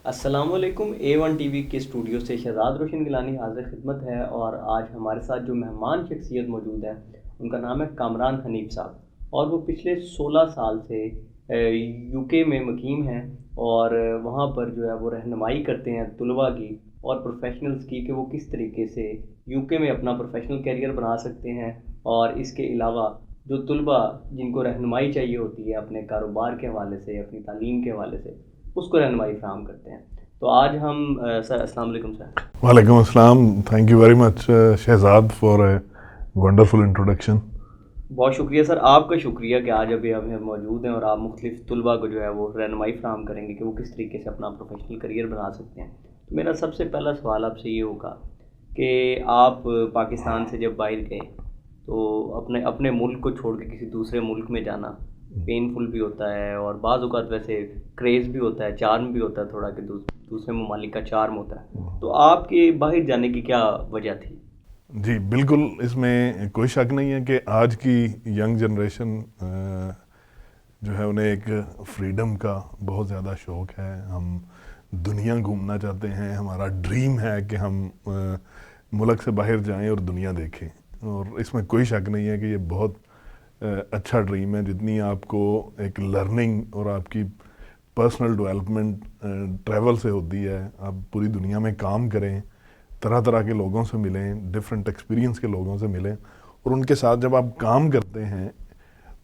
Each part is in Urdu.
السلام علیکم۔ A1 TV کے اسٹوڈیو سے شہزاد روشن گیلانی حاضر خدمت ہے، اور آج ہمارے ساتھ جو مہمان شخصیت موجود ہے ان کا نام ہے کامران حنیف صاحب، اور وہ پچھلے 16 سال سے UK میں مقیم ہیں، اور وہاں پر جو ہے وہ رہنمائی کرتے ہیں طلباء کی اور پروفیشنلز کی کہ وہ کس طریقے سے UK میں اپنا پروفیشنل کیریئر بنا سکتے ہیں، اور اس کے علاوہ جو طلباء جن کو رہنمائی چاہیے ہوتی ہے اپنے کاروبار کے حوالے سے، اپنی تعلیم کے حوالے سے، اس کو رہنمائی فراہم کرتے ہیں۔ تو آج ہم سر، السلام علیکم سر۔ وعلیکم السلام، thank you very much Shahzad for a wonderful introduction. بہت شکریہ سر، آپ کا شکریہ کہ آج ابھی ہم موجود ہیں اور آپ مختلف طلباء کو جو ہے وہ رہنمائی فراہم کریں گے کہ وہ کس طریقے سے اپنا پروفیشنل کریئر بنا سکتے ہیں۔ تو میرا سب سے پہلا سوال آپ سے یہ ہوگا کہ آپ پاکستان سے جب باہر گئے تو اپنے ملک کو چھوڑ کے کسی دوسرے ملک میں جانا پینفل بھی ہوتا ہے، اور بعض اوقات ویسے کریز بھی ہوتا ہے، چارم بھی ہوتا ہے تھوڑا، کہ دوسرے ممالک کا چارم ہوتا ہے۔ تو آپ کے باہر جانے کی کیا وجہ تھی؟ جی بالکل، اس میں کوئی شک نہیں ہے کہ آج کی ینگ جنریشن جو ہے انہیں ایک فریڈم کا بہت زیادہ شوق ہے۔ ہم دنیا گھومنا چاہتے ہیں، ہمارا ڈریم ہے کہ ہم ملک سے باہر جائیں اور دنیا دیکھیں، اور اس میں کوئی شک نہیں ہے کہ یہ بہت اچھا ڈریم ہے۔ جتنی آپ کو ایک لرننگ اور آپ کی پرسنل ڈیولپمنٹ ٹریول سے ہوتی ہے، آپ پوری دنیا میں کام کریں، طرح طرح کے لوگوں سے ملیں، ڈفرینٹ ایکسپیرینس کے لوگوں سے ملیں، اور ان کے ساتھ جب آپ کام کرتے ہیں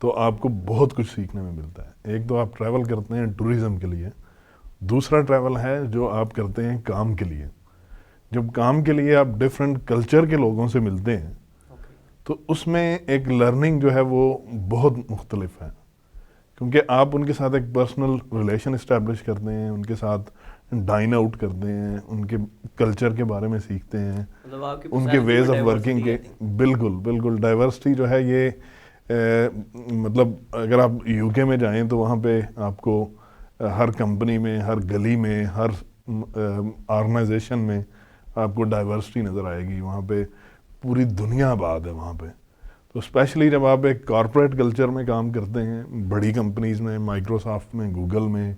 تو آپ کو بہت کچھ سیکھنے میں ملتا ہے۔ ایک تو آپ ٹریول کرتے ہیں ٹورزم کے لیے، دوسرا ٹریول ہے جو آپ کرتے ہیں کام کے لیے۔ جب کام کے لیے آپ ڈفرینٹ کلچر کے لوگوں سے ملتے ہیں تو اس میں ایک لرننگ جو ہے وہ بہت مختلف ہے، کیونکہ آپ ان کے ساتھ ایک پرسنل ریلیشن اسٹیبلش کرتے ہیں، ان کے ساتھ ڈائن آؤٹ کرتے ہیں، ان کے کلچر کے بارے میں سیکھتے ہیں، ان کے ویز آف ورکنگ کے۔ بالکل بالکل، ڈائیورسٹی جو ہے یہ مطلب اگر آپ UK میں جائیں تو وہاں پہ آپ کو ہر کمپنی میں، ہر گلی میں، ہر آرگنائزیشن میں آپ کو ڈائیورسٹی نظر آئے گی۔ وہاں پہ پوری دنیا آباد ہے وہاں پہ۔ تو اسپیشلی جب آپ ایک کارپوریٹ کلچر میں کام کرتے ہیں، بڑی کمپنیز میں، مائکروسافٹ میں، گوگل میں،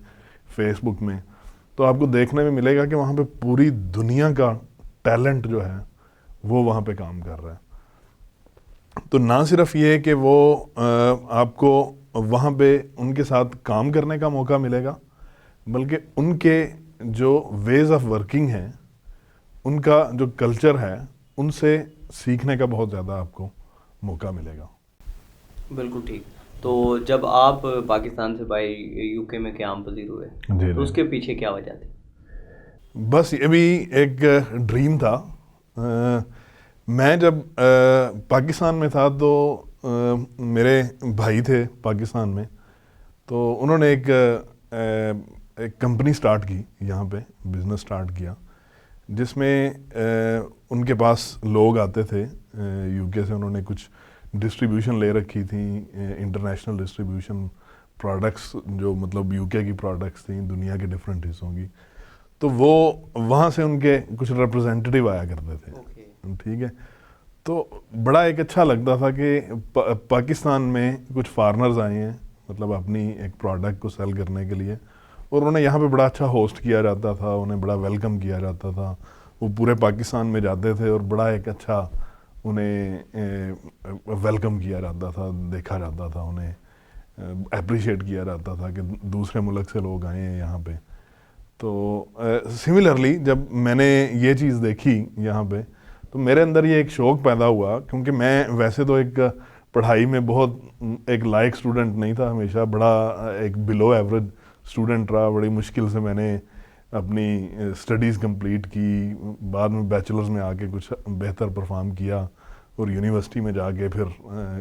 فیس بک میں، تو آپ کو دیکھنے میں ملے گا کہ وہاں پہ پوری دنیا کا ٹیلنٹ جو ہے وہ وہاں پہ کام کر رہا ہے۔ تو نہ صرف یہ کہ وہ آپ کو وہاں پہ ان کے ساتھ کام کرنے کا موقع ملے گا، بلکہ ان کے جو ویز آف ورکنگ ہیں، ان کا جو کلچر ہے، ان سے سیکھنے کا بہت زیادہ آپ کو موقع ملے گا۔ بالکل ٹھیک۔ تو جب آپ پاکستان سے باہر UK میں قیام پذیر ہوئے تو اس کے پیچھے کیا وجہ تھی؟ بس یہ بھی ایک ڈریم تھا۔ میں جب پاکستان میں تھا تو میرے بھائی تھے پاکستان میں، تو انہوں نے ایک کمپنی سٹارٹ کی، یہاں پہ بزنس سٹارٹ کیا، جس میں ان کے پاس لوگ آتے تھے UK سے۔ انہوں نے کچھ ڈسٹریبیوشن لے رکھی تھی، انٹرنیشنل ڈسٹریبیوشن، پروڈکٹس جو مطلب UK کی پروڈکٹس تھیں دنیا کے ڈفرینٹ حصوں کی۔ تو وہ وہاں سے ان کے کچھ ریپرزینٹیو آیا کرتے تھے، ٹھیک ہے۔ تو بڑا ایک اچھا لگتا تھا کہ پاکستان میں کچھ فارنرز آئے ہیں، مطلب اپنی ایک پروڈکٹ کو سیل کرنے کے لیے، اور انہیں یہاں پہ بڑا اچھا ہوسٹ کیا جاتا تھا، انہیں بڑا ویلکم کیا جاتا تھا۔ وہ پورے پاکستان میں جاتے تھے اور بڑا ایک اچھا انہیں ویلکم کیا جاتا تھا، دیکھا جاتا تھا، انہیں اپریشیٹ کیا جاتا تھا کہ دوسرے ملک سے لوگ آئے ہیں یہاں پہ۔ تو سملرلی جب میں نے یہ چیز دیکھی یہاں پہ، تو میرے اندر یہ ایک شوق پیدا ہوا، کیونکہ میں ویسے تو ایک پڑھائی میں بہت ایک لائق اسٹوڈنٹ نہیں تھا، ہمیشہ بڑا ایک بلو ایوریج اسٹوڈنٹ رہا۔ بڑی مشکل سے میں نے اپنی اسٹڈیز کمپلیٹ کی، بعد میں بیچلرز میں آ کے کچھ بہتر پرفارم کیا، اور یونیورسٹی میں جا کے پھر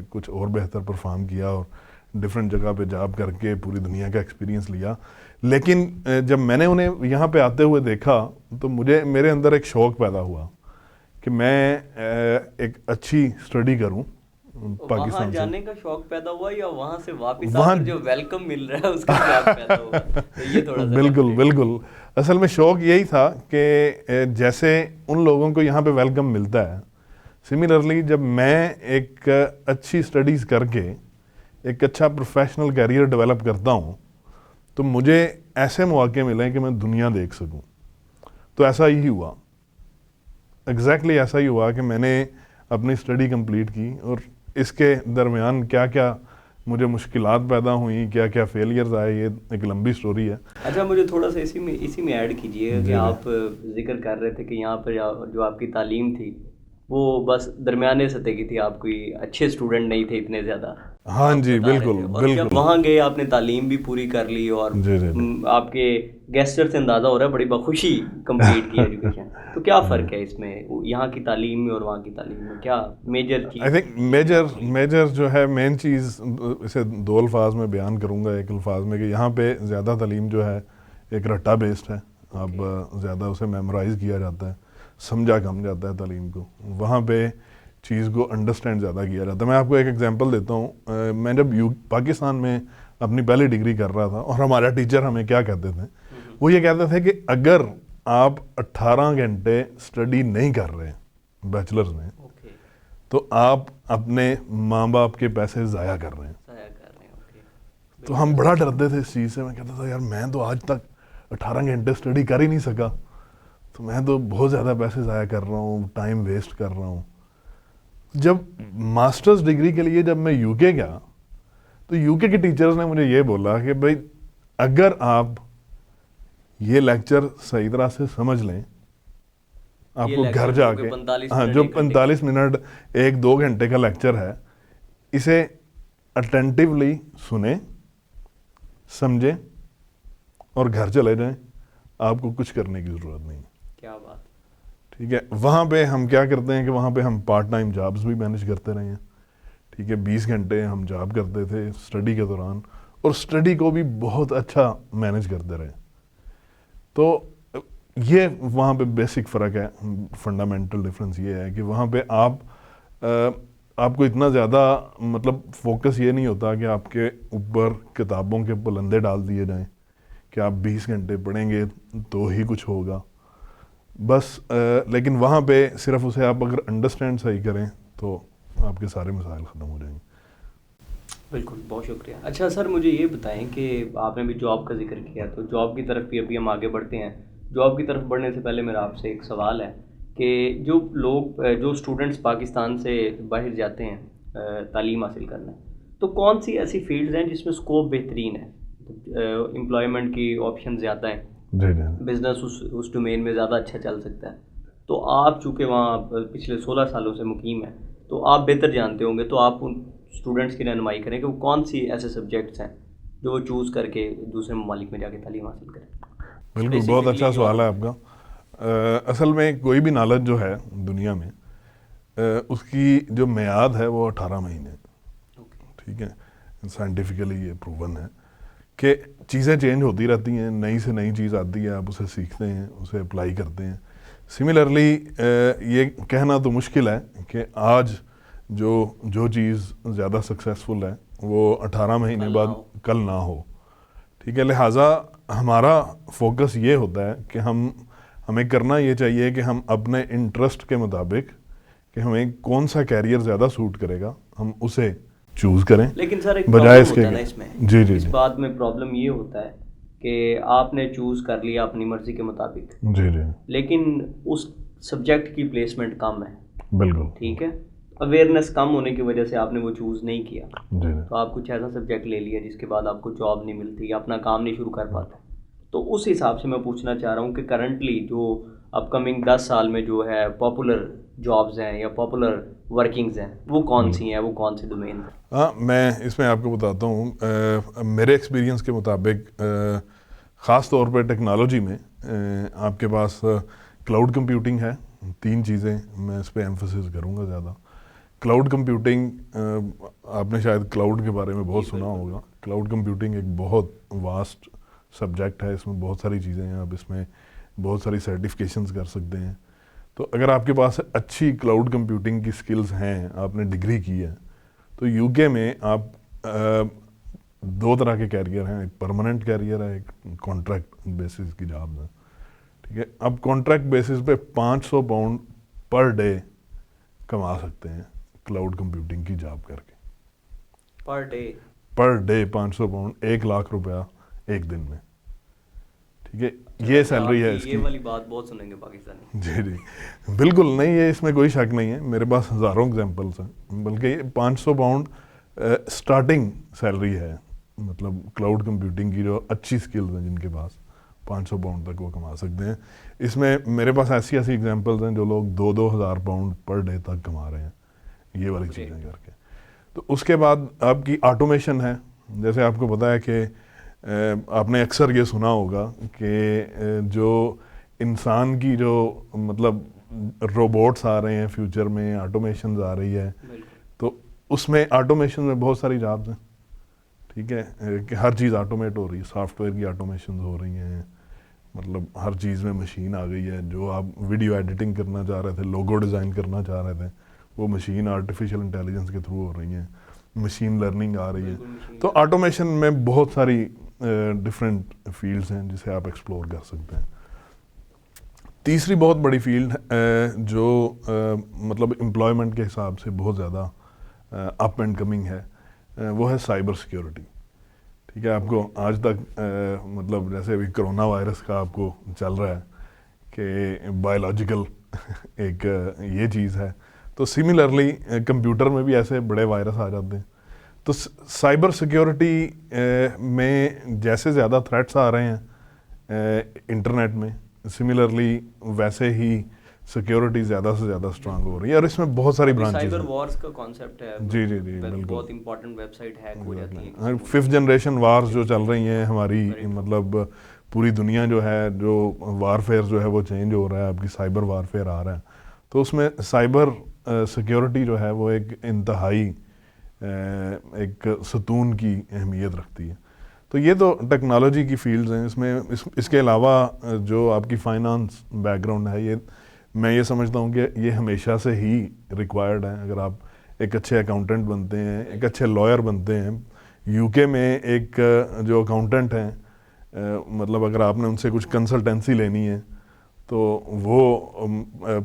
کچھ اور بہتر پرفارم کیا، اور ڈفرینٹ جگہ پہ جاب کر کے پوری دنیا کا ایکسپیرینس لیا۔ لیکن جب میں نے انہیں یہاں پہ آتے ہوئے دیکھا تو میرے اندر ایک شوق پیدا ہوا کہ میں ایک اچھی اسٹڈی کروں پاکستان سے۔ وہاں جانے کا شوق پیدا ہوا یا وہاں سے واپس آ کر جو ویلکم مل رہا ہے اس کا شوق پیدا ہوا؟ یہ تھوڑا سا بالکل بالکل، اصل میں شوق یہی تھا کہ جیسے ان لوگوں کو یہاں پہ ویلکم ملتا ہے، سملرلی جب میں ایک اچھی اسٹڈیز کر کے ایک اچھا پروفیشنل کیریئر ڈیولپ کرتا ہوں تو مجھے ایسے مواقع ملیں کہ میں دنیا دیکھ سکوں. تو ایسا ہی ہوا, ایگزیکٹلی ایسا ہی ہوا کہ میں نے اپنی اسٹڈی کمپلیٹ کی, اور اس کے درمیان کیا کیا مجھے مشکلات پیدا ہوئیں, کیا کیا فیلیئرز آئے, یہ ایک لمبی سٹوری ہے. اچھا, مجھے تھوڑا سا اسی میں ایڈ کیجیے کہ آپ ذکر کر رہے تھے کہ یہاں پر جو آپ کی تعلیم تھی وہ بس درمیانے سطح کی تھی, آپ کوئی اچھے اسٹوڈنٹ نہیں تھے اتنے زیادہ. ہاں جی بالکل اور جب وہاں گئے آپ نے تعلیم بھی پوری کر لی, اور آپ کے گیسچر سے اندازہ ہو رہا ہے بڑی بخوشی کمپلیٹ کی ایجوکیشن. تو کیا فرق ہے اس میں یہاں کی تعلیم میں اور وہاں کی تعلیم میں, کیا میجر چیز؟ آئی تھنک میجر جو ہے مین چیز, اسے دو الفاظ میں بیان کروں گا, ایک الفاظ میں کہ یہاں پہ زیادہ تعلیم جو ہے ایک رٹا بیسڈ ہے. اب زیادہ اسے میمورائز کیا جاتا ہے, سمجھا کم جاتا ہے تعلیم کو. وہاں پہ چیز کو انڈرسٹینڈ زیادہ کیا جاتا ہے. میں آپ کو ایک ایگزامپل دیتا ہوں. میں جب پاکستان میں اپنی پہلی ڈگری کر رہا تھا, اور ہمارا ٹیچر ہمیں کیا کہتے تھے, وہ یہ کہتے تھے کہ اگر آپ 18 گھنٹے اسٹڈی نہیں کر رہے ہیں بیچلرز میں, تو آپ اپنے ماں باپ کے پیسے ضائع کر رہے ہیں. تو ہم بڑا ڈرتے تھے اس چیز سے. میں کہتا تھا یار میں تو آج تک 18 گھنٹے اسٹڈی کر ہی نہیں سکا, تو میں تو بہت زیادہ پیسے ضائع کر رہا ہوں, ٹائم ویسٹ کر رہا ہوں. جب ماسٹرز ڈگری کے لیے جب میں یو کے گیا, تو یو کے ٹیچرز نے مجھے یہ بولا کہ بھائی اگر آپ یہ لیکچر صحیح طرح سے سمجھ لیں, آپ کو گھر جا کے جو 45 منٹ 1-2 گھنٹے کا لیکچر ہے, اسے اٹینٹیولی سنیں, سمجھیں اور گھر چلے جائیں, آپ کو کچھ کرنے کی ضرورت نہیں. کیا بات. ٹھیک ہے, وہاں پہ ہم کیا کرتے ہیں کہ وہاں پہ ہم پارٹ ٹائم جابز بھی مینیج کرتے رہے ہیں. ٹھیک ہے, 20 گھنٹے ہم جاب کرتے تھے اسٹڈی کے دوران, اور اسٹڈی کو بھی بہت اچھا مینیج کرتے رہے. تو یہ وہاں پہ بیسک فرق ہے, فنڈامنٹل ڈفرینس یہ ہے کہ وہاں پہ آپ کو اتنا زیادہ مطلب فوکس یہ نہیں ہوتا کہ آپ کے اوپر کتابوں کے پلندے ڈال دیے جائیں کہ آپ 20 گھنٹے پڑھیں گے تو ہی کچھ ہوگا بس. لیکن وہاں پہ صرف اسے آپ اگر انڈرسٹینڈ صحیح کریں تو آپ کے سارے مسائل ختم ہو جائیں گے. بالکل, بہت شکریہ. اچھا سر, مجھے یہ بتائیں کہ آپ نے بھی جاب کا ذکر کیا, تو جاب کی طرف بھی ابھی ہم آگے بڑھتے ہیں. جاب کی طرف بڑھنے سے پہلے میرا آپ سے ایک سوال ہے کہ جو اسٹوڈنٹس پاکستان سے باہر جاتے ہیں تعلیم حاصل کرنے, تو کون سی ایسی فیلڈز ہیں جس میں اسکوپ بہترین ہے, امپلائمنٹ کی آپشن زیادہ ہیں, بزنس اس ڈومین میں زیادہ اچھا چل سکتا ہے. تو آپ چونکہ وہاں پچھلے 16 سالوں سے مقیم ہیں, تو آپ بہتر جانتے ہوں گے, تو آپ ان اسٹوڈنٹس کی رہنمائی کریں کہ وہ کون سی ایسے سبجیکٹس ہیں جو وہ چوز کر کے دوسرے ممالک میں جا کے تعلیم حاصل کریں. بالکل, بہت اچھا سوال ہے آپ کا. اصل میں کوئی بھی نالج جو ہے دنیا میں, اس کی جو میعاد ہے وہ 18 مہینے. ٹھیک ہے, سائنٹیفکلی یہ پروون ہے کہ چیزیں چینج ہوتی رہتی ہیں, نئی سے نئی چیز آتی ہے, آپ اسے سیکھتے ہیں, اسے اپلائی کرتے ہیں. سملرلی یہ کہنا تو مشکل ہے کہ آج جو چیز زیادہ سکسیسفل ہے وہ 18 مہینے بعد کل نہ ہو. ٹھیک ہے, لہٰذا ہمارا فوکس یہ ہوتا ہے کہ ہمیں کرنا یہ چاہیے کہ ہم اپنے انٹرسٹ کے مطابق کہ ہمیں کون سا کیریئر زیادہ سوٹ کرے گا ہم اسے چوز کریں. لیکن سر ایک بجائے پرابلم ہوتا ہے نا اس میں, جی اس بات میں پرابلم یہ ہوتا ہے کہ آپ نے چوز کر لیا اپنی مرضی کے مطابق, جی لیکن اس سبجیکٹ کی پلیسمنٹ کم ہے. بالکل, ٹھیک ہے, اویئرنیس کم ہونے کی وجہ سے آپ نے وہ چوز نہیں کیا, جی تو آپ کچھ ایسا سبجیکٹ لے لیا جس کے بعد آپ کو جاب نہیں ملتی یا اپنا کام نہیں شروع کر پاتے. تو اس حساب سے میں پوچھنا چاہ رہا ہوں کہ کرنٹلی جو اپ کمنگ 10 سال میں جو ہے پاپولر جابز ہیں یا پاپولر ورکنگز ہیں وہ کون سی ہیں, وہ کون سی ڈومین ہیں؟ ہاں, میں اس میں آپ کو بتاتا ہوں. میرے ایکسپیرینس کے مطابق خاص طور پہ ٹیکنالوجی میں آپ کے پاس کلاؤڈ کمپیوٹنگ ہے. 3 چیزیں میں اس پہ ایمفسس کروں گا زیادہ. کلاؤڈ کمپیوٹنگ, آپ نے شاید کلاؤڈ کے بارے میں بہت سنا ہوگا. کلاؤڈ کمپیوٹنگ ایک بہت واسٹ سبجیکٹ ہے, اس میں بہت ساری چیزیں ہیں, آپ اس میں بہت ساری سرٹیفکیشنز کر سکتے ہیں. تو اگر آپ کے پاس اچھی کلاؤڈ کمپیوٹنگ کی سکلز ہیں, آپ نے ڈگری کی ہے, تو یو کے میں آپ 2 طرح کے کیریئر ہیں, ایک پرماننٹ کیریئر ہے, ایک کانٹریکٹ بیسس کی جابز ہیں. ٹھیک ہے, اب کانٹریکٹ بیسس پہ 500 پاؤنڈ پر ڈے کما سکتے ہیں کلاؤڈ کمپیوٹنگ کی جاب کر کے. پر ڈے 500 پاؤنڈ, 1 لاکھ روپیہ ایک دن میں. ٹھیک ہے, یہ سیلری ہے اس کی. یہ والی بات بہت سنیں گے پاکستانی. جی جی بالکل نہیں, یہ اس میں کوئی شک نہیں ہے, میرے پاس ہزاروں اگزامپلس ہیں, بلکہ یہ 500 پاؤنڈ اسٹارٹنگ سیلری ہے, مطلب کلاؤڈ کمپیوٹنگ کی جو اچھی سکلز ہیں جن کے پاس 500 پاؤنڈ تک وہ کما سکتے ہیں. اس میں میرے پاس ایسی ایگزامپلز ہیں جو لوگ 2,000 پاؤنڈ پر ڈے تک کما رہے ہیں یہ والی چیزیں کر کے. تو اس کے بعد آپ کی آٹومیشن ہے. جیسے آپ کو پتہ ہے کہ آپ نے اکثر یہ سنا ہوگا کہ جو انسان کی جو مطلب روبوٹس آ رہے ہیں فیوچر میں, آٹومیشنز آ رہی ہے, تو اس میں آٹومیشن میں بہت ساری جابز ہیں. ٹھیک ہے, کہ ہر چیز آٹومیٹ ہو رہی ہے, سافٹ ویئر کی آٹومیشنز ہو رہی ہیں, مطلب ہر چیز میں مشین آ گئی ہے. جو آپ ویڈیو ایڈیٹنگ کرنا چاہ رہے تھے, لوگو ڈیزائن کرنا چاہ رہے تھے, وہ مشین آرٹیفیشیل انٹیلیجنس کے تھرو ہو رہی ہیں, مشین لرننگ آ رہی ہے. تو آٹومیشن میں بہت ساری ڈفرینٹ فیلڈز ہیں جسے آپ ایکسپلور کر سکتے ہیں. تیسری بہت بڑی فیلڈ جو مطلب امپلائمنٹ کے حساب سے بہت زیادہ اپ اینڈ کمنگ ہے, وہ ہے سائبر سیکیورٹی. ٹھیک ہے, آپ کو آج تک مطلب جیسے ابھی کرونا وائرس کا آپ کو چل رہا ہے کہ بایولوجیکل ایک یہ چیز ہے, تو سملرلی کمپیوٹر میں بھی ایسے بڑے وائرس آ جاتے ہیں. تو سائبر سیکیورٹی میں جیسے زیادہ تھریٹس آ رہے ہیں انٹرنیٹ میں, سملرلی ویسے ہی سیکیورٹی زیادہ سے زیادہ اسٹرانگ ہو رہی ہے, اور اس میں بہت ساری برانچز ہیں. سائبر وارز کا کانسیپٹ ہے. جی جی جی بالکل, بہت امپورٹنٹ ویب سائٹ ہیک ہو جاتی ہیں. 5th جنریشن وارز جو چل رہی ہیں ہماری, مطلب پوری دنیا جو ہے, جو وار فیئر جو ہے وہ چینج ہو رہا ہے, آپ کی سائبر وار فیئر آ رہا ہے. تو اس میں سائبر سیکیورٹی جو ہے وہ ایک انتہائی ایک ستون کی اہمیت رکھتی ہے. تو یہ تو ٹیکنالوجی کی فیلڈز ہیں. اس میں اس کے علاوہ جو آپ کی فائنانس بیک گراؤنڈ ہے, یہ میں یہ سمجھتا ہوں کہ یہ ہمیشہ سے ہی ریکوائرڈ ہے. اگر آپ ایک اچھے اکاؤنٹنٹ بنتے ہیں, ایک اچھے لائر بنتے ہیں, یو کے میں ایک جو اکاؤنٹنٹ ہیں, مطلب اگر آپ نے ان سے کچھ کنسلٹنسی لینی ہے تو وہ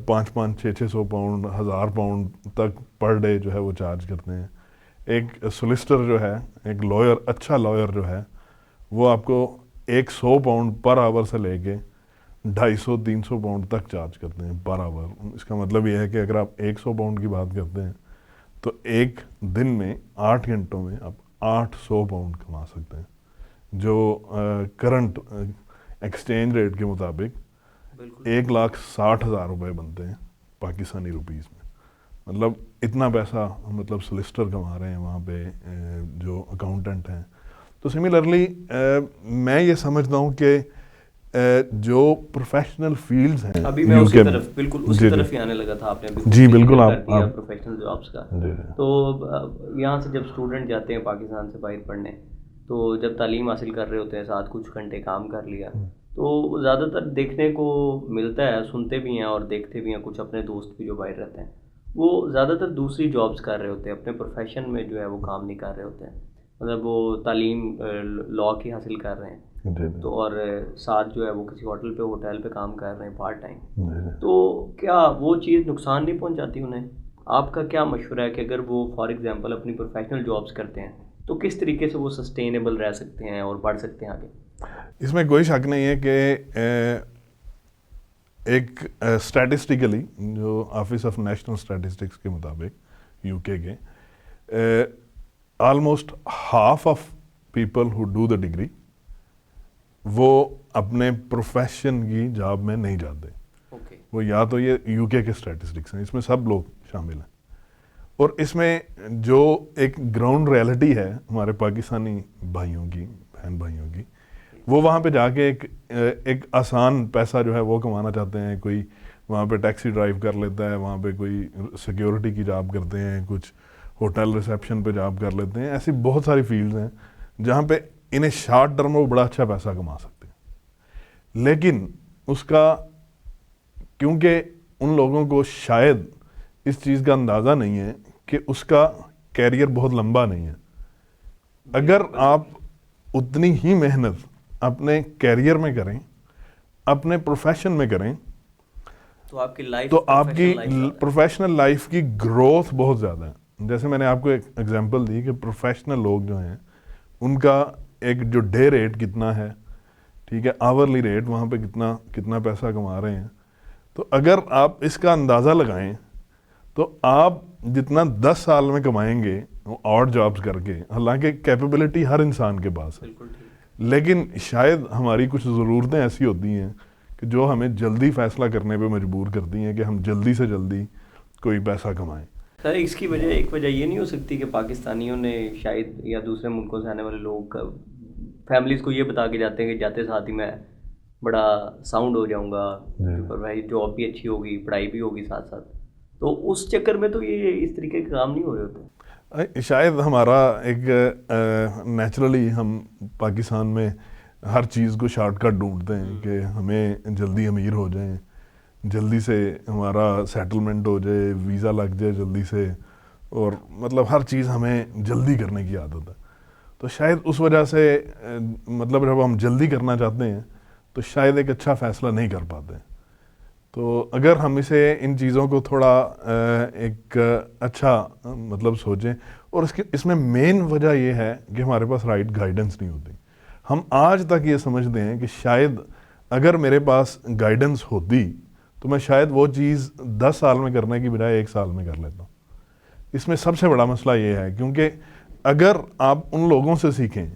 500 600 پاؤنڈ 1000 پاؤنڈ تک پر ڈے جو ہے وہ چارج کرتے ہیں. ایک سولسٹر جو ہے, ایک لائر, اچھا لائر جو ہے, وہ آپ کو 100 پاؤنڈ پر آور سے لے کے 250-300 پاؤنڈ تک چارج کرتے ہیں پر آور. اس کا مطلب یہ ہے کہ اگر آپ 100 پاؤنڈ کی بات کرتے ہیں تو ایک دن میں 8 گھنٹوں میں آپ 800 پاؤنڈ کما سکتے ہیں, جو کرنٹ ایکسچینج ریٹ کے مطابق 1,60,000 روپے بنتے ہیں پاکستانی روپیز میں. مطلب اتنا پیسہ مطلب سولسٹر کما رہے ہیں وہاں پہ جو اکاؤنٹنٹ ہیں. تو سملرلی میں یہ سمجھتا ہوں کہ جو پروفیشنل فیلڈز ہیں, ابھی میں اسی طرف بالکل اسی طرف ہی آنے لگا تھا. آپ نے جی بالکل آپ پروفیشنل جابس کا. تو یہاں سے جب اسٹوڈنٹ جاتے ہیں پاکستان سے باہر پڑھنے, تو جب تعلیم حاصل کر رہے ہوتے ہیں, ساتھ کچھ گھنٹے کام کر لیا, تو زیادہ تر دیکھنے کو ملتا ہے, سنتے بھی ہیں اور دیکھتے بھی ہیں, کچھ اپنے دوست بھی جو باہر رہتے ہیں وہ زیادہ تر دوسری جابس کر رہے ہوتے ہیں, اپنے پروفیشن میں جو ہے وہ کام نہیں کر رہے ہوتے ہیں. مطلب وہ تعلیم لاء کی حاصل کر رہے ہیں تو, اور ساتھ جو ہے وہ کسی ہوٹل پہ کام کر رہے ہیں پارٹ ٹائم. تو کیا وہ چیز نقصان نہیں پہنچاتی انہیں؟ آپ کا کیا مشورہ ہے کہ اگر وہ فار ایگزامپل اپنی پروفیشنل جابس کرتے ہیں تو کس طریقے سے وہ سسٹینیبل رہ سکتے ہیں اور بڑھ سکتے ہیں آگے؟ اس میں کوئی شک نہیں ہے کہ ایک اسٹیٹسٹیکلی جو آفس آف نیشنل اسٹیٹسٹکس کے مطابق یو کے کے almost half of people who do the degree وہ اپنے پروفیشن کی جاب میں نہیں جاتے. وہ یا تو یہ یو کے اسٹیٹسٹکس ہیں, اس میں سب لوگ شامل ہیں, اور اس میں جو ایک گراؤنڈ ریئلٹی ہے ہمارے پاکستانی بھائیوں کی, بہن بھائیوں کی, وہ وہاں پہ جا کے ایک آسان پیسہ جو ہے وہ کمانا چاہتے ہیں. کوئی وہاں پہ ٹیکسی ڈرائیو کر لیتا ہے, وہاں پہ کوئی سیکیورٹی کی جاب کرتے ہیں, کچھ ہوٹل ریسیپشن پہ جاب کر لیتے ہیں. ایسی بہت ساری فیلڈز ہیں جہاں پہ انہیں شارٹ ٹرم میں بڑا اچھا پیسہ کما سکتے ہیں, لیکن اس کا کیونکہ ان لوگوں کو شاید اس چیز کا اندازہ نہیں ہے کہ اس کا کیریئر بہت لمبا نہیں ہے. اگر آپ اتنی ہی محنت اپنے کیریئر میں کریں, اپنے پروفیشن میں کریں, تو آپ کی پروفیشنل لائف کی گروتھ بہت زیادہ ہے. جیسے میں نے آپ کو ایک ایگزامپل دی کہ پروفیشنل لوگ جو ہیں ان کا ایک جو ڈے ریٹ کتنا ہے, ٹھیک ہے, آورلی ریٹ وہاں پہ کتنا پیسہ کما رہے ہیں. تو اگر آپ اس کا اندازہ لگائیں تو آپ جتنا 10 سال میں کمائیں گے آڈ جابز کر کے, حالانکہ کیپیبلٹی ہر انسان کے پاس ہے, لیکن شاید ہماری کچھ ضرورتیں ایسی ہوتی ہیں کہ جو ہمیں جلدی فیصلہ کرنے پہ مجبور کرتی ہیں کہ ہم جلدی سے جلدی کوئی پیسہ کمائیں. سر اس کی ایک وجہ یہ نہیں ہو سکتی کہ پاکستانیوں نے شاید یا دوسرے ملکوں سے آنے والے لوگ فیملیز کو یہ بتا کے جاتے ہیں کہ جاتے ساتھ ہی میں بڑا ساؤنڈ ہو جاؤں گا, بھائی جاب بھی اچھی ہوگی, پڑھائی بھی ہوگی ساتھ ساتھ, تو اس چکر میں تو یہ اس طریقے کے کام نہیں ہو رہے ہوتے. شاید ہمارا ایک نیچرلی ہم پاکستان میں ہر چیز کو شارٹ کٹ ڈھونڈتے ہیں کہ ہمیں جلدی امیر ہو جائیں, جلدی سے ہمارا سیٹلمنٹ ہو جائے, ویزا لگ جائے جلدی سے, اور مطلب ہر چیز ہمیں جلدی کرنے کی عادت ہے. تو شاید اس وجہ سے مطلب جب ہم جلدی کرنا چاہتے ہیں تو شاید ایک اچھا فیصلہ نہیں کر پاتے. تو اگر ہم ان چیزوں کو تھوڑا ایک اچھا مطلب سوچیں, اور اس میں مین وجہ یہ ہے کہ ہمارے پاس رائٹ گائیڈنس نہیں ہوتی. ہم آج تک یہ سمجھتے ہیں کہ شاید اگر میرے پاس گائیڈنس ہوتی تو میں شاید وہ چیز 10 سال میں کرنے کی بجائے 1 سال میں کر لیتا ہوں. اس میں سب سے بڑا مسئلہ یہ ہے کیونکہ اگر آپ ان لوگوں سے سیکھیں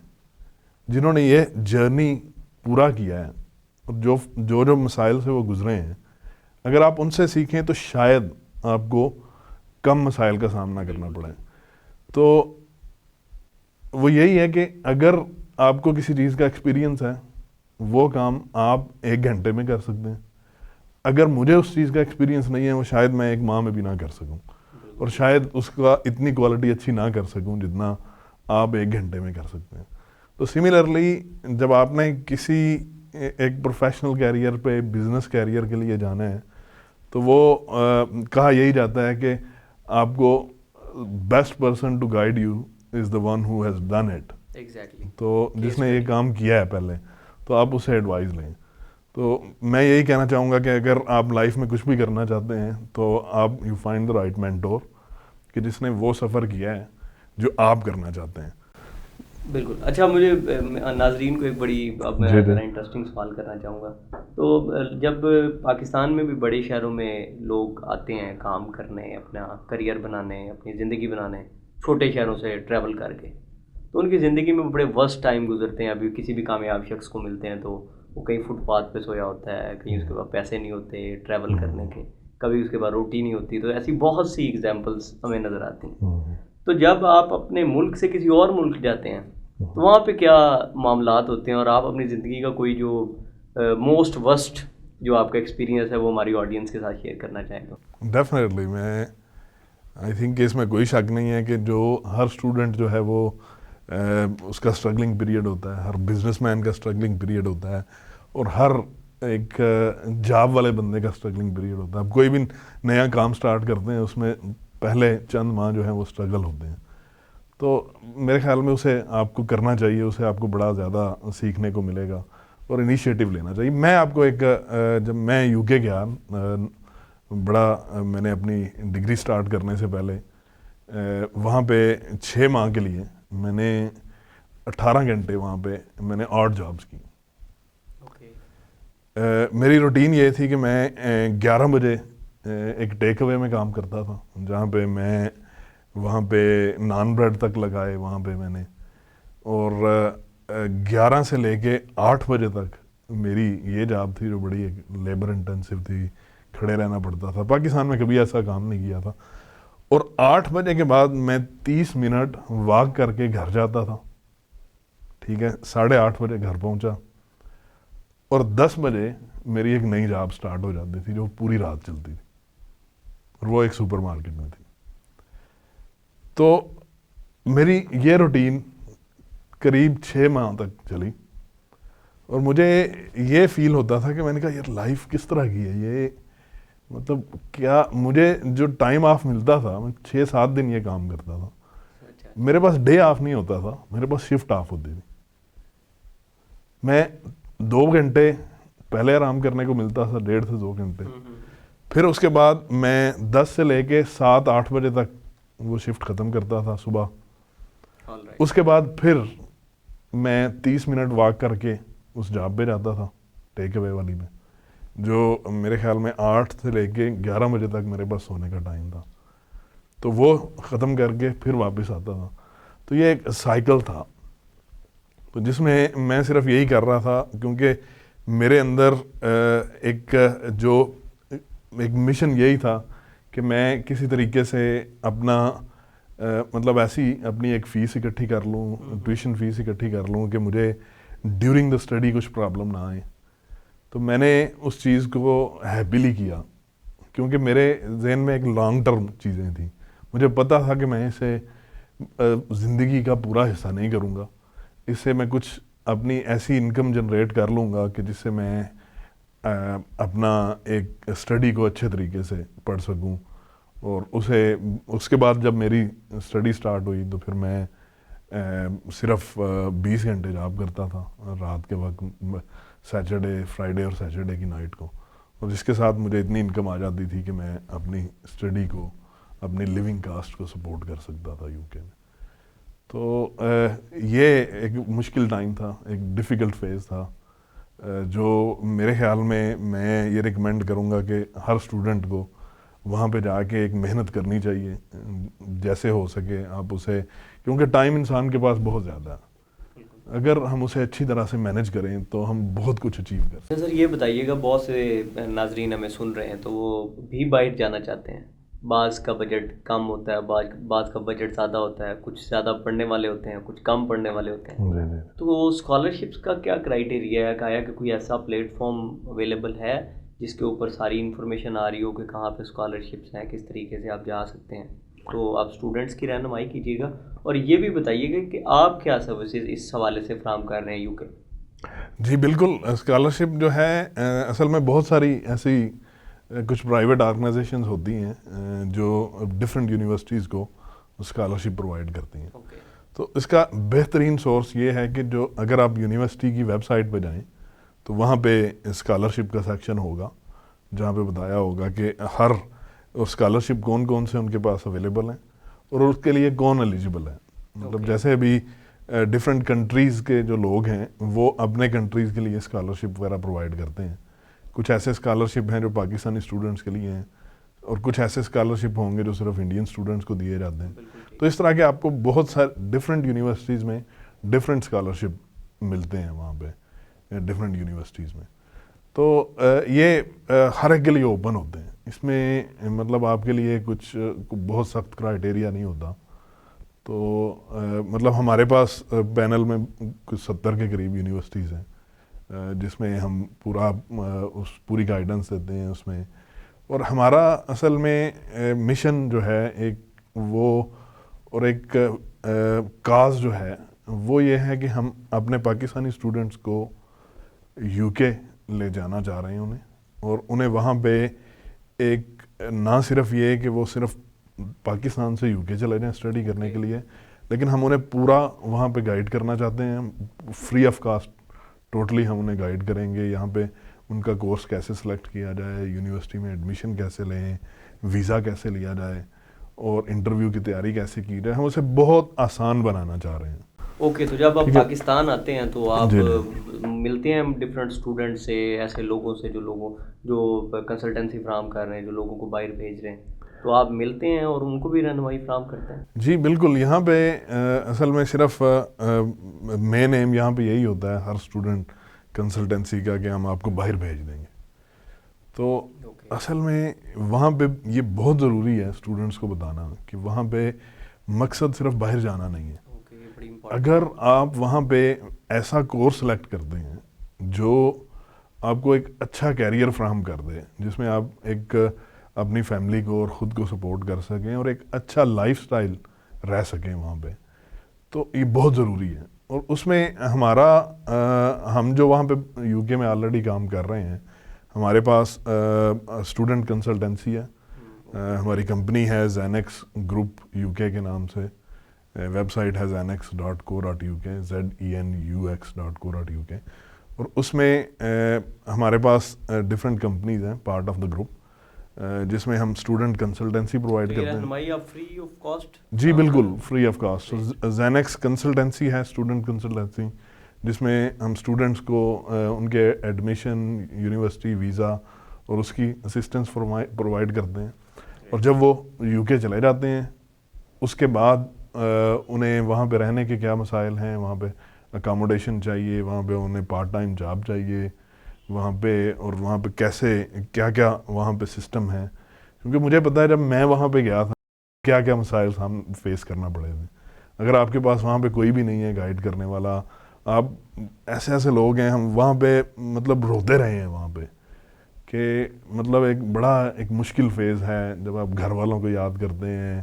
جنہوں نے یہ جرنی پورا کیا ہے, جو مسائل سے وہ گزرے ہیں, اگر آپ ان سے سیکھیں تو شاید آپ کو کم مسائل کا سامنا کرنا پڑے. تو وہ یہی ہے کہ اگر آپ کو کسی چیز کا ایکسپیرینس ہے وہ کام آپ 1 گھنٹے میں کر سکتے ہیں. اگر مجھے اس چیز کا ایکسپیرینس نہیں ہے وہ شاید میں 1 ماہ میں بھی نہ کر سکوں, اور شاید اس کا اتنی کوالٹی اچھی نہ کر سکوں جتنا آپ 1 گھنٹے میں کر سکتے ہیں. تو سملرلی جب آپ نے کسی ایک پروفیشنل کیریئر پہ, بزنس کیریئر کے لیے جانا ہے, تو وہ کہا یہی جاتا ہے کہ آپ کو best person to guide you is the one who has done it. تو جس نے یہ کام کیا ہے پہلے, تو آپ اسے ایڈوائز لیں. تو میں یہی کہنا چاہوں گا کہ اگر آپ لائف میں کچھ بھی کرنا چاہتے ہیں تو آپ you find the right mentor, کہ جس نے وہ سفر کیا ہے جو آپ کرنا چاہتے ہیں. بالکل. اچھا, مجھے ناظرین کو ایک بڑی اب میں انٹرسٹنگ سوال کرنا چاہوں گا. تو جب پاکستان میں بھی بڑے شہروں میں لوگ آتے ہیں کام کرنے, اپنا کریئر بنانے, اپنی زندگی بنانے, چھوٹے شہروں سے ٹریول کر کے, تو ان کی زندگی میں بڑے ورسٹ ٹائم گزرتے ہیں. ابھی کسی بھی کامیاب شخص کو ملتے ہیں تو وہ کہیں فٹ پاتھ پہ سویا ہوتا ہے, کہیں اس کے پاس پیسے نہیں ہوتے ٹریول کرنے کے, کبھی اس کے بعد روٹی نہیں ہوتی. تو ایسی بہت سی ایگزامپلس ہمیں نظر آتی ہیں. تو جب آپ اپنے ملک سے کسی اور ملک جاتے ہیں تو وہاں پہ کیا معاملات ہوتے ہیں, اور آپ اپنی زندگی کا کوئی جو موسٹ ورسٹ جو آپ کا ایکسپیرینس ہے وہ ہماری آڈینس کے ساتھ شیئر کرنا چاہیں تو؟ ڈیفینیٹلی, میں آئی تھنک کہ اس میں کوئی شک نہیں ہے کہ جو ہر اسٹوڈنٹ جو ہے وہ اس کا اسٹرگلنگ پیریڈ ہوتا ہے, ہر بزنس مین کا اسٹرگلنگ پیریڈ ہوتا ہے, اور ہر ایک جاب والے بندے کا اسٹرگلنگ پیریڈ ہوتا ہے. اب کوئی بھی نیا کام سٹارٹ کرتے ہیں اس میں پہلے چند ماہ جو ہیں وہ اسٹرگل ہوتے ہیں. تو میرے خیال میں اسے آپ کو کرنا چاہیے, اسے آپ کو بڑا زیادہ سیکھنے کو ملے گا اور انیشیٹو لینا چاہیے. میں آپ کو ایک جب میں یو کے گیا, میں نے اپنی ڈگری سٹارٹ کرنے سے پہلے وہاں پہ 6 ماہ کے لیے میں نے 18 گھنٹے وہاں پہ میں نے آڈ جابز کی. میری روٹین یہ تھی کہ میں 11 بجے ایک ٹیک اوے میں کام کرتا تھا, جہاں پہ میں وہاں پہ نان بریڈ تک لگائے وہاں پہ میں نے, اور 11 سے لے کے 8 بجے تک میری یہ جاب تھی جو بڑی لیبر انٹینسو تھی, کھڑے رہنا پڑتا تھا. پاکستان میں کبھی ایسا کام نہیں کیا تھا. اور 8 بجے کے بعد میں 30 منٹ واک کر کے گھر جاتا تھا, ٹھیک ہے, 8:30 بجے گھر پہنچا, اور 10 بجے میری ایک نئی جاب سٹارٹ ہو جاتی تھی جو پوری رات چلتی تھی, اور وہ ایک سپر مارکیٹ میں تھی. تو میری یہ روٹین قریب 6 ماہ تک چلی, اور مجھے یہ فیل ہوتا تھا کہ میں نے کہا یار لائف کس طرح کی ہے یہ, مطلب کیا مجھے جو ٹائم آف ملتا تھا, میں 6-7 دن یہ کام کرتا تھا, میرے پاس ڈے آف نہیں ہوتا تھا, میرے پاس شفٹ آف ہوتی تھی. میں 2 گھنٹے پہلے آرام کرنے کو ملتا تھا, 1.5 سے 2 گھنٹے, پھر اس کے بعد میں 10 سے لے کے 7-8 بجے تک وہ شفٹ ختم کرتا تھا صبح. اس کے بعد پھر میں 30 منٹ واک کر کے اس جاب پہ جاتا تھا ٹیک اوے والی میں, جو میرے خیال میں 8 سے لے کے 11 بجے تک میرے پاس سونے کا ٹائم تھا, تو وہ ختم کر کے پھر واپس آتا تھا. تو یہ ایک سائیکل تھا, تو جس میں صرف یہی کر رہا تھا, کیونکہ میرے اندر ایک مشن یہی تھا کہ میں کسی طریقے سے اپنا مطلب ایسی اپنی ایک فیس اکٹھی کر لوں, ٹیوشن فیس اکٹھی کر لوں کہ مجھے ڈیورنگ دا اسٹڈی کچھ پرابلم نہ آئے. تو میں نے اس چیز کو ہیپیلی کیا, کیونکہ میرے ذہن میں ایک لانگ ٹرم چیزیں تھیں. مجھے پتہ تھا کہ میں اسے زندگی کا پورا حصہ نہیں کروں گا, اس سے میں کچھ اپنی ایسی انکم جنریٹ کر لوں گا کہ جس سے میں اپنا ایک اسٹڈی کو اچھے طریقے سے پڑھ سکوں. اور اس کے بعد جب میری اسٹڈی سٹارٹ ہوئی تو پھر میں صرف 20 گھنٹے جاب کرتا تھا رات کے وقت, سیٹرڈے, فرائیڈے اور سیٹرڈے کی نائٹ کو, اور جس کے ساتھ مجھے اتنی انکم آ جاتی تھی کہ میں اپنی اسٹڈی کو, اپنی لیونگ کاسٹ کو سپورٹ کر سکتا تھا UK میں. تو یہ ایک مشکل ٹائم تھا, ایک ڈیفیکلٹ فیز تھا, جو میرے خیال میں یہ ریکمینڈ کروں گا کہ ہر اسٹوڈنٹ کو وہاں پہ جا کے ایک محنت کرنی چاہیے جیسے ہو سکے آپ اسے, کیونکہ ٹائم انسان کے پاس بہت زیادہ ہے, اگر ہم اسے اچھی طرح سے مینیج کریں تو ہم بہت کچھ اچیو کر سکتے ہیں. سر یہ بتائیے گا, بہت سے ناظرین ہمیں سن رہے ہیں تو وہ بھی باہر جانا چاہتے ہیں, بعض کا بجٹ کم ہوتا ہے, بعض کا بجٹ زیادہ ہوتا ہے, کچھ زیادہ پڑھنے والے ہوتے ہیں, کچھ کم پڑھنے والے ہوتے ہیں. تو اسکالرشپس کا کیا کرائیٹیریا ہے, کہا کہ کوئی ایسا پلیٹ فارم اویلیبل ہے جس کے اوپر ساری انفارمیشن آ رہی ہو کہ کہاں پہ اسکالرشپس ہیں, کس طریقے سے آپ جا سکتے ہیں؟ تو آپ اسٹوڈنٹس کی رہنمائی کیجیے گا, اور یہ بھی بتائیے گا کہ آپ کیا سروسز اس حوالے سے فراہم کر رہے ہیں UK. جی بالکل, اسکالرشپ جو ہے اصل میں بہت ساری ایسی کچھ پرائیویٹ آرگنائزیشنز ہوتی ہیں جو ڈفرینٹ یونیورسٹیز کو اسکالرشپ پرووائڈ کرتی ہیں. تو اس کا بہترین سورس یہ ہے کہ جو اگر آپ یونیورسٹی کی ویب سائٹ پہ جائیں تو وہاں پہ اسکالرشپ کا سیکشن ہوگا جہاں پہ بتایا ہوگا کہ ہر اسکالرشپ کون سے ان کے پاس اویلیبل ہیں اور اس کے لیے کون ایلیجیبل ہے. مطلب جیسے ابھی ڈفرینٹ کنٹریز کے جو لوگ ہیں وہ اپنے کنٹریز کے لیے اسکالرشپ وغیرہ پرووائڈ کرتے ہیں. کچھ ایسے اسکالرشپ ہیں جو پاکستانی اسٹوڈنٹس کے لیے ہیں, اور کچھ ایسے اسکالرشپ ہوں گے جو صرف انڈین اسٹوڈنٹس کو دیے جاتے ہیں. تو اس طرح کے آپ کو بہت سارے ڈفرینٹ یونیورسٹیز میں ڈفرینٹ اسکالرشپ ملتے ہیں وہاں پہ ڈفرینٹ یونیورسٹیز میں. تو یہ ہر ایک کے لیے اوپن ہوتے ہیں. اس میں مطلب آپ کے لیے کچھ بہت سخت کرائیٹیریا نہیں ہوتا. تو مطلب ہمارے پاس پینل میں کچھ 70 کے قریب یونیورسٹیز ہیں جس میں ہم پوری گائیڈنس دیتے ہیں اس میں. اور ہمارا اصل میں مشن جو ہے ایک وہ, اور ایک کاز جو ہے وہ یہ ہے کہ ہم اپنے پاکستانی اسٹوڈنٹس کو UK لے جانا چاہ رہے ہیں انہیں, اور انہیں وہاں پہ ایک نہ صرف یہ کہ وہ صرف پاکستان سے UK چلے جائیں اسٹڈی کرنے کے لیے, لیکن ہم انہیں پورا وہاں پہ گائیڈ کرنا چاہتے ہیں, فری آف کاسٹ ٹوٹلی ہم انہیں گائیڈ کریں گے. یہاں پہ ان کا کورس کیسے سلیکٹ کیا جائے, یونیورسٹی میں ایڈمیشن کیسے لیں, ویزا کیسے لیا جائے, اور انٹرویو کی تیاری کیسے کی جائے. ہم اسے بہت آسان بنانا چاہ رہے ہیں. اوکے, تو جب آپ پاکستان آتے ہیں تو آپ ملتے ہیں ڈفرینٹ اسٹوڈنٹ سے, ایسے لوگوں سے جو کنسلٹنسی فراہم کر رہے ہیں, جو لوگوں کو باہر بھیج رہے ہیں, تو آپ ملتے ہیں اور ان کو بھی رہنمائی فراہم کرتے ہیں؟ جی بالکل. یہاں پہ اصل میں صرف مین ایم یہاں پہ یہی ہوتا ہے ہر اسٹوڈنٹ کنسلٹنسی کا کہ ہم آپ کو باہر بھیج دیں گے. تو اصل میں وہاں پہ یہ بہت ضروری ہے اسٹوڈنٹس کو بتانا کہ وہاں پہ مقصد صرف باہر جانا نہیں ہے. اگر آپ وہاں پہ ایسا کورس سلیکٹ کرتے ہیں جو آپ کو ایک اچھا کیریئر فراہم کر دے, جس میں آپ ایک اپنی فیملی کو اور خود کو سپورٹ کر سکیں اور ایک اچھا لائف سٹائل رہ سکیں وہاں پہ, تو یہ بہت ضروری ہے. اور اس میں ہم جو وہاں پہ UK میں آلریڈی کام کر رہے ہیں, ہمارے پاس اسٹوڈنٹ کنسلٹنسی ہے, ہماری کمپنی ہے زینیکس گروپ UK کے نام سے, ویب سائٹ ہے zenex.co.uk, zenux.co.uk, اور اس میں ہمارے پاس ڈفرینٹ کمپنیز ہیں پارٹ آف دا گروپ, جس میں ہم اسٹوڈنٹ کنسلٹنسی پرووائڈ کرتے ہیں. Free off cost? جی بالکل فری آف کاسٹ. زینیکس کنسلٹنسی ہے اسٹوڈنٹ کنسلٹنسی, جس میں ہم اسٹوڈنٹس کو ان کے ایڈمیشن، یونیورسٹی، ویزا اور اس کی اسسٹنس پرووائڈ کرتے ہیں. اور جب وہ یو کے چلے جاتے ہیں اس کے بعد انہیں وہاں پہ رہنے کے کیا مسائل ہیں، وہاں پہ اکاموڈیشن چاہیے، وہاں پہ انہیں پارٹ ٹائم جاب چاہیے وہاں پہ، اور وہاں پہ کیسے کیا کیا وہاں پہ سسٹم ہے. کیونکہ مجھے پتا ہے جب میں وہاں پہ گیا تھا کیا کیا مسائل ہم فیس کرنا پڑے تھے. اگر آپ کے پاس وہاں پہ کوئی بھی نہیں ہے گائیڈ کرنے والا، آپ ایسے لوگ ہیں، ہم وہاں پہ مطلب روتے رہے ہیں وہاں پہ کہ مطلب ایک مشکل فیز ہے جب آپ گھر والوں کو یاد کرتے ہیں.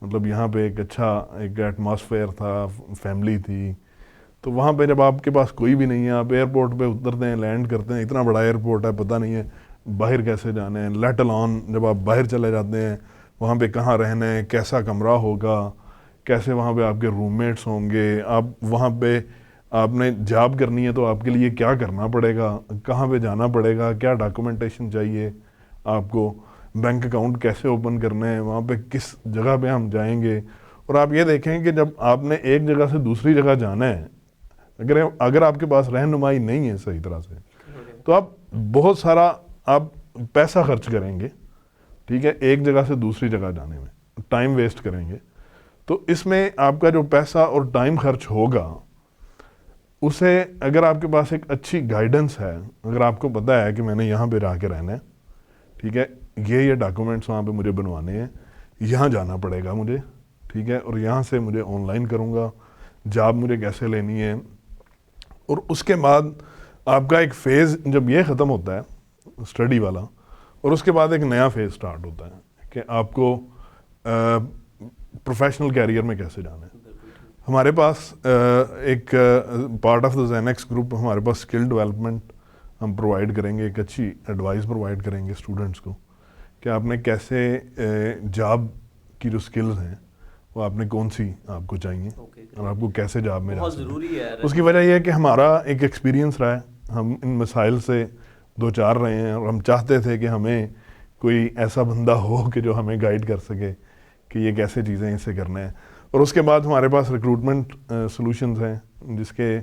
مطلب یہاں پہ ایک ایٹماسفیئر تھا، فیملی تھی. تو وہاں پہ جب آپ کے پاس کوئی بھی نہیں ہے، آپ ایئرپورٹ پہ اترتے ہیں، لینڈ کرتے ہیں، اتنا بڑا ایئرپورٹ ہے، پتہ نہیں ہے باہر کیسے جانے ہیں. لیٹ الون جب آپ باہر چلے جاتے ہیں وہاں پہ کہاں رہنا ہے، کیسا کمرہ ہوگا، کیسے وہاں پہ آپ کے روم میٹس ہوں گے، آپ وہاں پہ آپ نے جاب کرنی ہے تو آپ کے لیے کیا کرنا پڑے گا، کہاں پہ جانا پڑے گا، کیا ڈاکومنٹیشن چاہیے آپ کو، بینک اکاؤنٹ کیسے اوپن کرنا ہے، وہاں پہ کس جگہ پہ ہم جائیں گے. اور آپ یہ دیکھیں کہ جب آپ نے ایک جگہ سے دوسری جگہ جانا ہے، اگر آپ کے پاس رہنمائی نہیں ہے صحیح طرح سے، تو آپ بہت سارا آپ پیسہ خرچ کریں گے، ٹھیک ہے، ایک جگہ سے دوسری جگہ جانے میں ٹائم ویسٹ کریں گے. تو اس میں آپ کا جو پیسہ اور ٹائم خرچ ہوگا اسے اگر آپ کے پاس ایک اچھی گائیڈنس ہے، اگر آپ کو پتہ ہے کہ میں نے یہاں پہ رہ کے رہنا ہے، ٹھیک ہے، یہ ڈاکومنٹس وہاں پہ مجھے بنوانے ہیں، یہاں جانا پڑے گا مجھے، ٹھیک ہے، اور یہاں سے مجھے آن لائن کروں گا، جاب مجھے کیسے لینی ہے. اور اس کے بعد آپ کا ایک فیز جب یہ ختم ہوتا ہے اسٹڈی والا، اور اس کے بعد ایک نیا فیز سٹارٹ ہوتا ہے کہ آپ کو پروفیشنل کیریئر میں کیسے جانا ہے. ہمارے پاس ایک پارٹ آف دا زینیکس گروپ، ہمارے پاس اسکل ڈیولپمنٹ ہم پرووائڈ کریں گے، ایک اچھی ایڈوائس پرووائڈ کریں گے اسٹوڈنٹس کو کہ آپ نے کیسے جاب کی جو اسکلز ہیں وہ آپ نے کون سی آپ کو چاہیے اور آپ کو کیسے جاب میں جا سکتے ہیں. اس کی وجہ یہ ہے کہ ہمارا ایک ایکسپیرینس رہا ہے، ہم ان مسائل سے دو چار رہے ہیں، اور ہم چاہتے تھے کہ ہمیں کوئی ایسا بندہ ہو کہ جو ہمیں گائیڈ کر سکے کہ یہ کیسے چیزیں اسے کرنا ہے. اور اس کے بعد ہمارے پاس ریکروٹمنٹ سلوشنز ہیں جس کے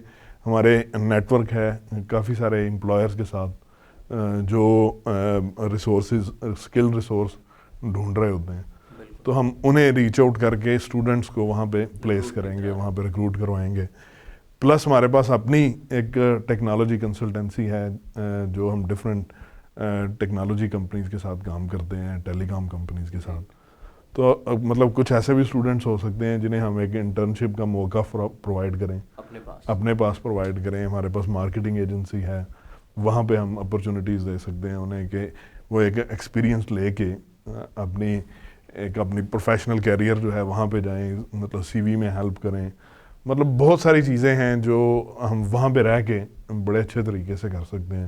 ہمارے نیٹ ورک ہے کافی سارے امپلائرز کے ساتھ جو ریسورسز، اسکل ریسورس ڈھونڈ رہے ہوتے ہیں. تو ہم انہیں ریچ آؤٹ کر کے اسٹوڈنٹس کو وہاں پہ پلیس کریں گے، وہاں پہ ریکروٹ کروائیں گے. پلس ہمارے پاس اپنی ایک ٹیکنالوجی کنسلٹنسی ہے جو ہم ڈفرینٹ ٹیکنالوجی کمپنیز کے ساتھ کام کرتے ہیں، ٹیلی کام کمپنیز کے ساتھ. تو مطلب کچھ ایسے بھی اسٹوڈنٹس ہو سکتے ہیں جنہیں ہم ایک انٹرنشپ کا موقع پرووائڈ کریں، اپنے پاس پرووائڈ کریں. ہمارے پاس مارکیٹنگ ایجنسی ہے، وہاں پہ ہم اپرچونیٹیز دے سکتے ہیں انہیں کہ وہ ایک ایکسپیرینس لے کے اپنی پروفیشنل کیریئر جو ہے وہاں پہ جائیں، مطلب سی وی میں ہیلپ کریں. مطلب بہت ساری چیزیں ہیں جو ہم وہاں پہ رہ کے بڑے اچھے طریقے سے کر سکتے ہیں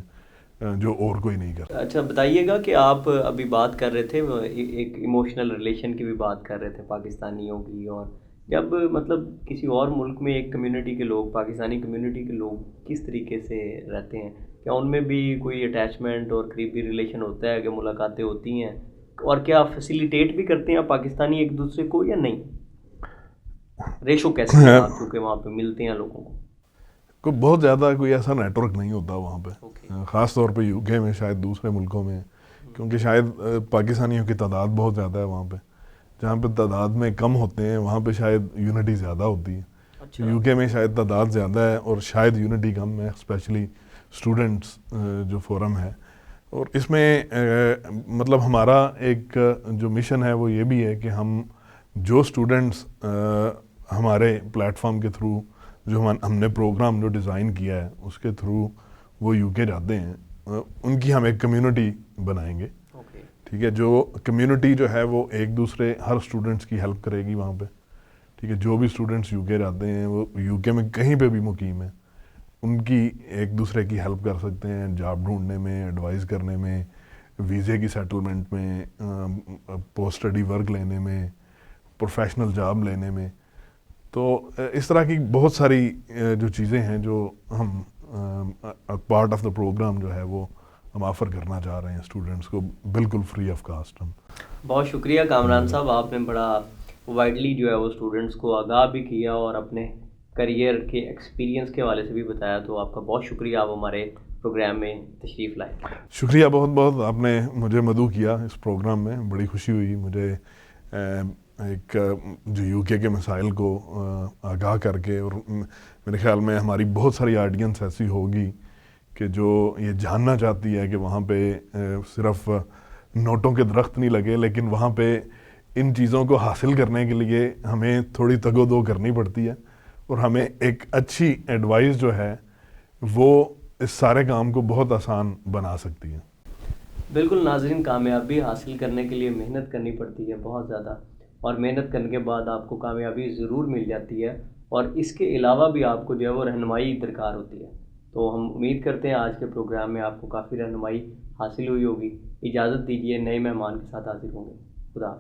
جو اور کوئی نہیں کرتا. اچھا بتائیے گا کہ آپ ابھی بات کر رہے تھے ایک ایموشنل ریلیشن کی بھی بات کر رہے تھے پاکستانیوں کی، اور جب مطلب کسی اور ملک میں ایک کمیونٹی کے لوگ، پاکستانی کمیونٹی کے لوگ کس طریقے سے رہتے ہیں، کیا ان میں بھی کوئی اٹیچمنٹ اور قریبی ریلیشن ہوتا ہے کہ ملاقاتیں ہوتی ہیں، اور کیا فیسیلیٹیٹ بھی کرتے ہیں پاکستانی ایک دوسرے کو یا نہیں؟ ریشو کیسے ہیں آپ کیونکہ وہاں پہ ملتے ہیں لوگوں کو؟ کوئی بہت زیادہ کوئی ایسا نیٹ ورک نہیں ہوتا وہاں پہ، خاص طور پہ یو کے میں، شاید دوسرے ملکوں میں، کیونکہ شاید پاکستانیوں کی تعداد بہت زیادہ ہے وہاں پہ. جہاں پہ تعداد میں کم ہوتے ہیں وہاں پہ شاید یونٹی زیادہ ہوتی ہے. یو کے میں شاید تعداد زیادہ ہے اور شاید یونٹی کم ہے، اسپیشلی اسٹوڈنٹس جو فورم ہے. اور اس میں مطلب ہمارا ایک جو مشن ہے وہ یہ بھی ہے کہ ہم جو اسٹوڈنٹس ہمارے پلیٹ فارم کے تھرو جو ہم نے پروگرام جو ڈیزائن کیا ہے اس کے تھرو وہ یو کے جاتے ہیں، ان کی ہم ایک کمیونٹی بنائیں گے، ٹھیک ہے، جو کمیونٹی جو ہے وہ ایک دوسرے ہر اسٹوڈنٹس کی ہیلپ کرے گی وہاں پہ، ٹھیک ہے. جو بھی اسٹوڈنٹس یو کے جاتے ہیں وہ یو کے میں کہیں پہ بھی مقیم ہیں، ان کی ایک دوسرے کی ہیلپ کر سکتے ہیں، جاب ڈھونڈنے میں، ایڈوائز کرنے میں، ویزے کی سیٹلمنٹ میں، پوسٹ اسٹڈی ورک لینے میں، پروفیشنل جاب لینے میں. تو اس طرح کی بہت ساری جو چیزیں ہیں جو ہم پارٹ آف دا پروگرام جو ہے وہ ہم آفر کرنا چاہ رہے ہیں اسٹوڈنٹس کو، بالکل فری آف کاسٹ. ہم بہت شکریہ کامران صاحب، آپ نے بڑا وائڈلی جو ہے وہ اسٹوڈنٹس کو آگاہ بھی کیا اور اپنے کریئر کے ایکسپیرینس کے حوالے سے بھی بتایا، تو آپ کا بہت شکریہ، آپ ہمارے پروگرام میں تشریف لائے۔ شکریہ بہت بہت، آپ نے مجھے مدعو کیا اس پروگرام میں، بڑی خوشی ہوئی مجھے ایک جو یو کے مسائل کو آگاہ کر کے، اور میرے خیال میں ہماری بہت ساری آڈینس ایسی ہوگی کہ جو یہ جاننا چاہتی ہے کہ وہاں پہ صرف نوٹوں کے درخت نہیں لگے، لیکن وہاں پہ ان چیزوں کو حاصل کرنے کے لیے ہمیں تھوڑی تگ و دو کرنی پڑتی ہے، اور ہمیں ایک اچھی ایڈوائس جو ہے وہ اس سارے کام کو بہت آسان بنا سکتی ہے۔ بالکل ناظرین، کامیابی حاصل کرنے کے لیے محنت کرنی پڑتی ہے بہت زیادہ، اور محنت کرنے کے بعد آپ کو کامیابی ضرور مل جاتی ہے، اور اس کے علاوہ بھی آپ کو جو ہے وہ رہنمائی درکار ہوتی ہے۔ تو ہم امید کرتے ہیں آج کے پروگرام میں آپ کو کافی رہنمائی حاصل ہوئی ہوگی۔ اجازت دیجیے، نئے مہمان کے ساتھ حاضر ہوں گے۔ خدا حافظ۔